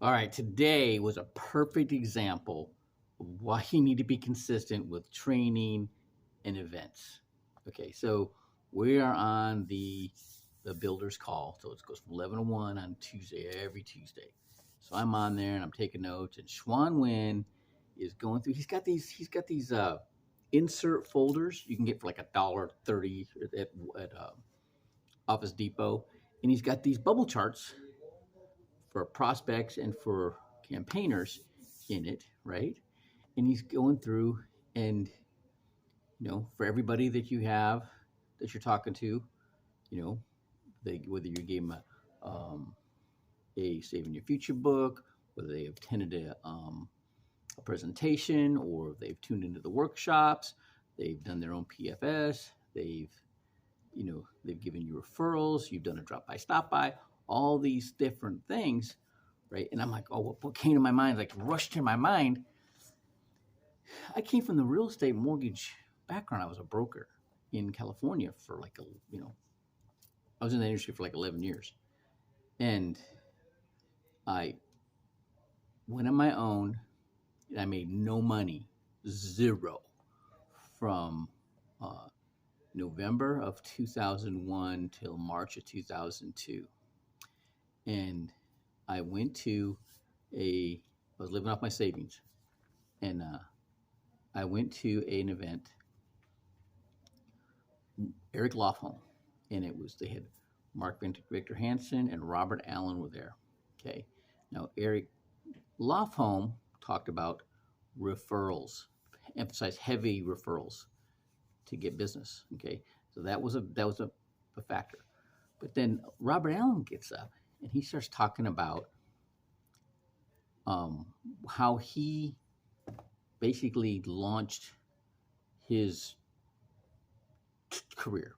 All right, today was a perfect example of why you need to be consistent with training and events. Okay, so we are on the builder's call. So it goes from 11 to 1 on Tuesday, every Tuesday. So I'm on there and I'm taking notes, and Schwan Wynn is going through. He's got these insert folders you can get for like $1.30 at Office Depot, and he's got these bubble charts for prospects and for campaigners in it, right? And he's going through and for everybody that you have that you're talking to, you know, whether you gave them a Saving Your Future book, whether they have attended a presentation or they've tuned into the workshops, they've done their own PFS, they've given you referrals, you've done a drop by, stop by, all these different things, right? And I'm like, oh, what came to my mind, like rushed to my mind. I came from the real estate mortgage background. I was a broker in California for I was in the industry for like 11 years. And I went on my own and I made no money, zero, from November of 2001 till March of 2002. And I went to I was living off my savings. And I went to an event, Eric Lofholm, and they had Mark Victor Hansen and Robert Allen were there. Okay. Now, Eric Lofholm talked about referrals, emphasized heavy referrals to get business. Okay. So that was a factor. But then Robert Allen gets up and he starts talking about how he basically launched his career.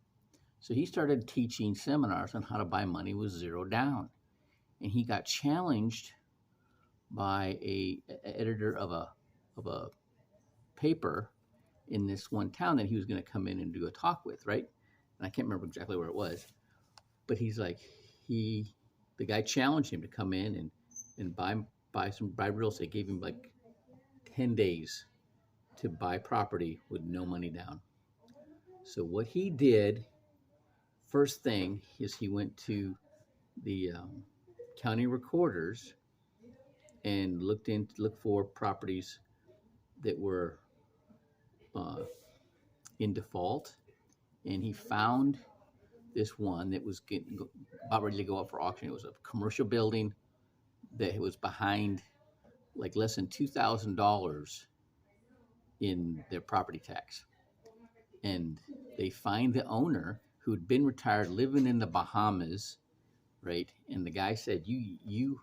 So he started teaching seminars on how to buy money with zero down. And he got challenged by a editor of a paper in this one town that he was going to come in and do a talk with, right? And I can't remember exactly where it was, but he's like, the guy challenged him to come in and buy real estate, gave him like 10 days to buy property with no money down. So what he did, first thing, is he went to the county recorders and looked for properties that were in default, and he found this one that was about ready to go up for auction. It was a commercial building that was behind like less than $2,000 in their property tax, and they find the owner who'd been retired, living in the Bahamas, right? And the guy said, "You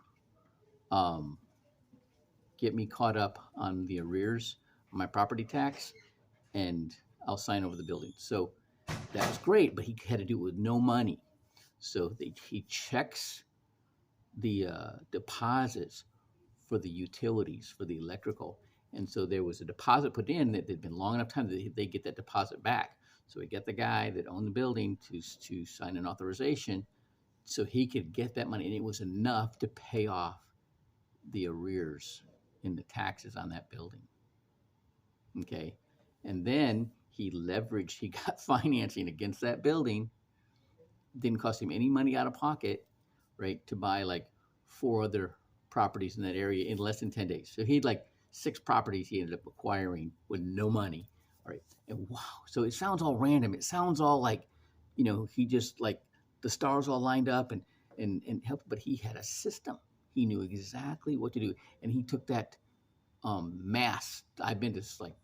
get me caught up on the arrears on my property tax, and I'll sign over the building." So that was great, but he had to do it with no money. So he checks the deposits for the utilities, for the electrical. And so there was a deposit put in that had been long enough time that they get that deposit back. So we get the guy that owned the building to sign an authorization so he could get that money. And it was enough to pay off the arrears in the taxes on that building. Okay. And then he got financing against that building. Didn't cost him any money out of pocket, right, to buy like 4 other properties in that area in less than 10 days. So he had like 6 properties he ended up acquiring with no money. All right. And wow. So it sounds all random. It sounds all like, he just like the stars all lined up and helped, but he had a system. He knew exactly what to do. And he took that mass. I've been to like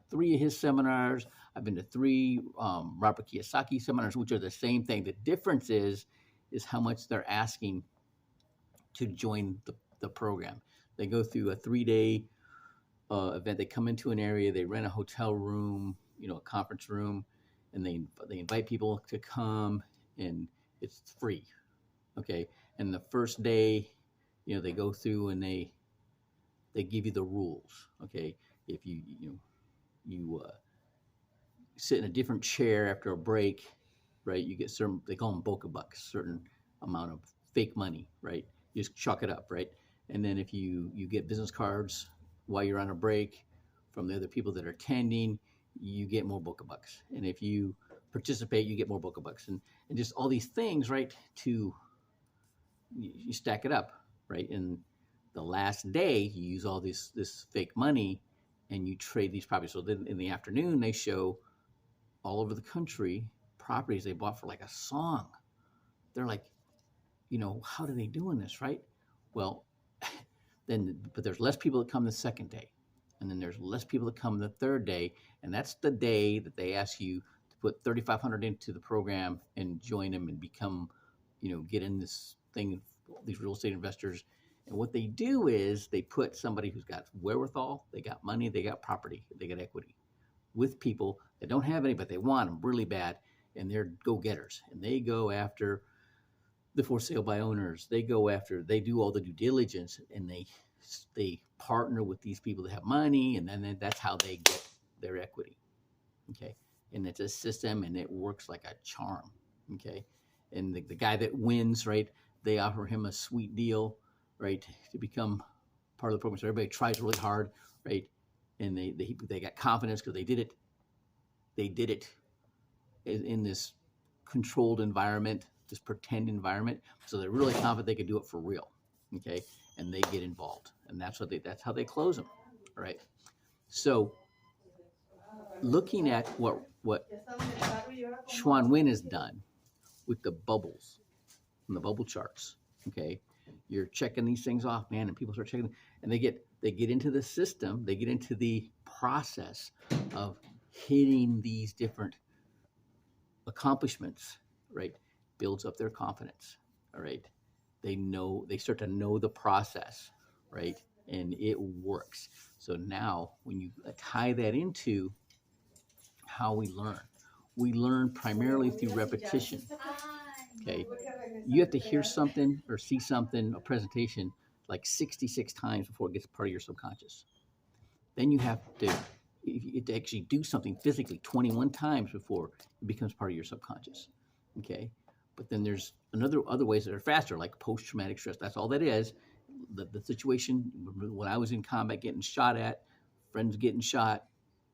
3 of his seminars. I've been to 3 Robert Kiyosaki seminars, which are the same thing. The difference is how much they're asking to join the program. They go through a 3-day event. They come into an area. They rent a hotel room, a conference room, and they invite people to come, and it's free. Okay. And the first day, they go through and they give you the rules. Okay. If you sit in a different chair after a break, right? You get certain, they call them boca bucks, certain amount of fake money, right? You just chalk it up, right? And then if you get business cards while you're on a break from the other people that are attending, you get more Boca Bucks. And if you participate, you get more Boca Bucks. And just all these things, right, to you stack it up, right? And the last day, you use all this fake money and you trade these properties. So then in the afternoon, they show all over the country properties they bought for like a song. They're like, how are they doing this, right? Well, but there's less people that come the second day. And then there's less people that come the third day. And that's the day that they ask you to put 3,500 into the program and join them and become, get in this thing, these real estate investors. And what they do is they put somebody who's got wherewithal, they got money, they got property, they got equity with people that don't have any, but they want them really bad. And they're go-getters. And they go after the for sale by owners. They do all the due diligence, and they partner with these people that have money, and then that's how they get their equity. Okay. And it's a system, and it works like a charm. Okay. And the guy that wins, right, they offer him a sweet deal, right, to become part of the program. So everybody tries really hard, right? And they got confidence because they did it in this controlled environment, this pretend environment. So they're really confident they could do it for real. Okay. And they get involved, and that's how they close them. All right. So looking at what Xuan Nguyen has done with the bubbles and the bubble charts. Okay. You're checking these things off, man, and people start checking, and they get into the system, they get into the process of hitting these different accomplishments, right? Builds up their confidence. All right. They start to know the process, right? And it works. So now when you tie that into how we learn primarily through repetition. Okay. You have to hear something or see something, a presentation, like 66 times before it gets part of your subconscious. Then you have to actually do something physically 21 times before it becomes part of your subconscious. Okay. But then there's other ways that are faster, like post-traumatic stress. That's all that is. The situation when I was in combat, getting shot at, friends getting shot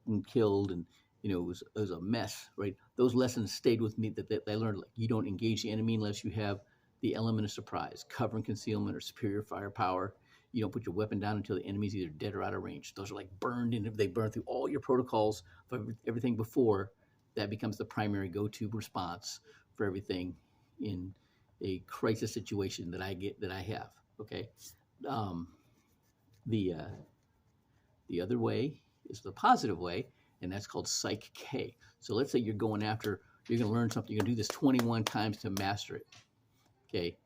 and killed, and it was a mess, right? Those lessons stayed with me that I learned. Like, you don't engage the enemy unless you have the element of surprise, cover and concealment, or superior firepower. You don't put your weapon down until the enemy's either dead or out of range. Those are like burned in. They burn through all your protocols for everything before. That becomes the primary go-to response for everything in a crisis situation that I have. Okay. The other way is the positive way, and that's called Psych K. So let's say you're going to learn something. You're going to do this 21 times to master it. Okay.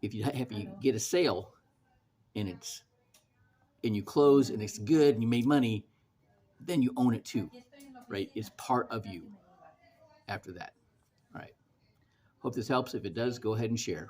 If you get a sale and you close and it's good and you made money, then you own it too, right? It's part of you after that. All right. Hope this helps. If it does, go ahead and share.